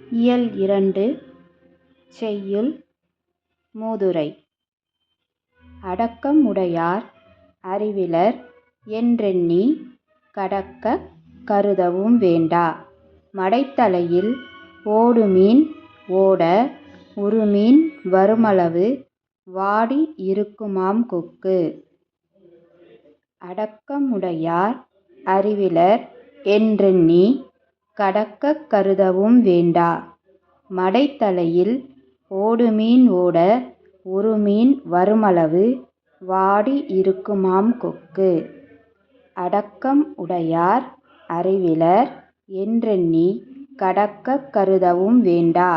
இயல் 2 செய்யுள் மூதுரை. அடக்கம் உடையார் அறிவிலர் என்றெண்ணி கடக்கக் கருதவும் வேண்டா. மடைத்தலையில் ஓடுமீன் ஓட உறுமீன் வருமளவு வாடி இருக்குமாம் கொக்கு. அடக்கம் உடையார் அறிவிலர் என்றெண்ணி கடக்கக் கருதவும் வேண்டா. மடைத்தலையில் ஓடுமீன் ஓட உறுமீன் வருமளவு வாடி இருக்குமாம் கொக்கு. அடக்கம் உடையார் அறிவிலர் என்றெண்ணி கடக்கக் கருதவும் வேண்டா.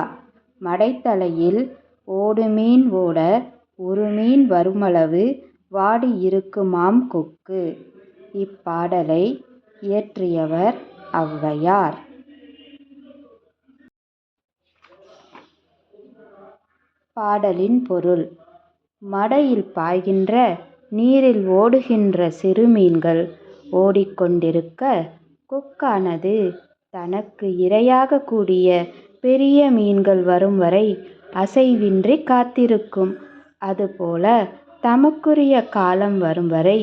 மடைத்தலையில் ஓடுமீன் ஓட உறுமீன் வருமளவு வாடி இருக்குமாம் கொக்கு. இப்பாடலை இயற்றியவர் ஔவையார். பாடலின் பொருள். மடையில் பாய்கின்ற நீரில் ஓடுகின்ற சிறுமீன்கள் ஓடிக்கொண்டிருக்க, கொக்கானது தனக்கு இரையாக கூடிய பெரிய மீன்கள் வரும் வரை அசைவின்றி காத்திருக்கும். அதுபோல தமக்குரிய காலம் வரும் வரை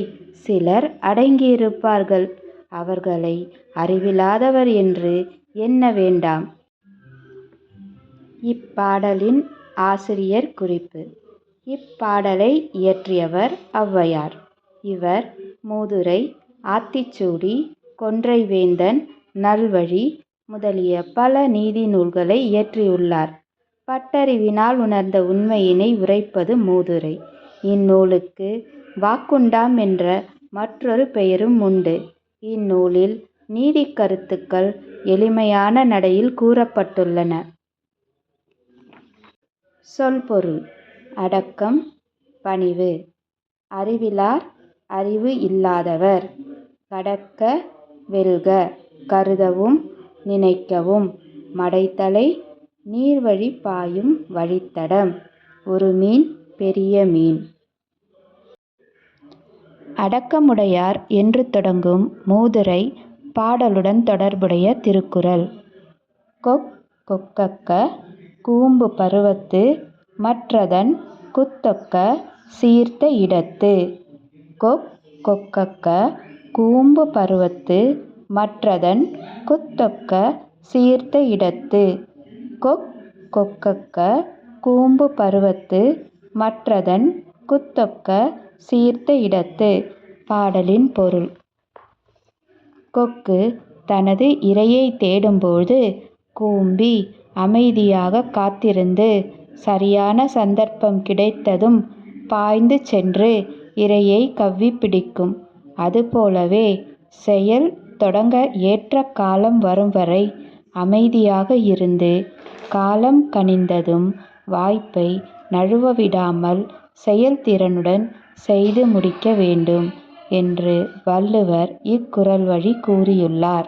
சிலர் அடங்கியிருப்பார்கள். அவர்களை அறிவில்லாதவர் என்று எண்ண வேண்டாம். இப்பாடலின் ஆசிரியர் குறிப்பு. இப்பாடலை இயற்றியவர் ஔவையார். இவர் மூதுரை, ஆத்திச்சூடி, கொன்றைவேந்தன், நல்வழி முதலிய பல நீதி நூல்களை இயற்றியுள்ளார். பட்டறிவினால் உணர்ந்த உண்மையினை உரைப்பது மூதுரை. இந்நூலுக்கு வாக்குண்டாம் என்ற மற்றொரு பெயரும் உண்டு. இந்நூலில் நீதிக் கருத்துக்கள் எளிமையான நடையில் கூறப்பட்டுள்ளன. சொல்பொருள். அடக்கம் பணிவு. அறிவிலார் அறிவு இல்லாதவர். கடக்க வெல்க கருதவும் நினைக்கவும். மடைத்தலை நீர்வழி பாயும் வழித்தடம். உறுமீன் பெரிய மீன். அடக்கமுடையார் என்று தொடங்கும் மூதுரை பாடலுடன் தொடர்புடைய திருக்குறள். கொக்கக்க கூம்பு பருவத்து மற்றதன் குத்தொக்க சீர்த்த இடத்து. கொக்கக்க கூம்பு பருவத்து மற்றதன் குத்தொக்க சீர்த்த இடத்து. கொக்கக்க கூம்பு பருவத்து மற்றதன் குத்தொக்க சீர்த்த இடத்து. பாடலின் பொருள். கொக்கு தனது இரையை தேடும்போது கூம்பி அமைதியாக காத்திருந்து சரியான சந்தர்ப்பம் கிடைத்ததும் பாய்ந்து சென்று இரையை கவ்வி பிடிக்கும். அதுபோலவே செயல் தொடங்க ஏற்ற காலம் வரும் வரை அமைதியாக இருந்து காலம் கனிந்ததும் வாய்ப்பை நழுவ விடாமல் செயல்திறனுடன் செய்து முடிக்க வேண்டும் என்று வள்ளுவர் இக்குறள் வழி கூறியுள்ளார்.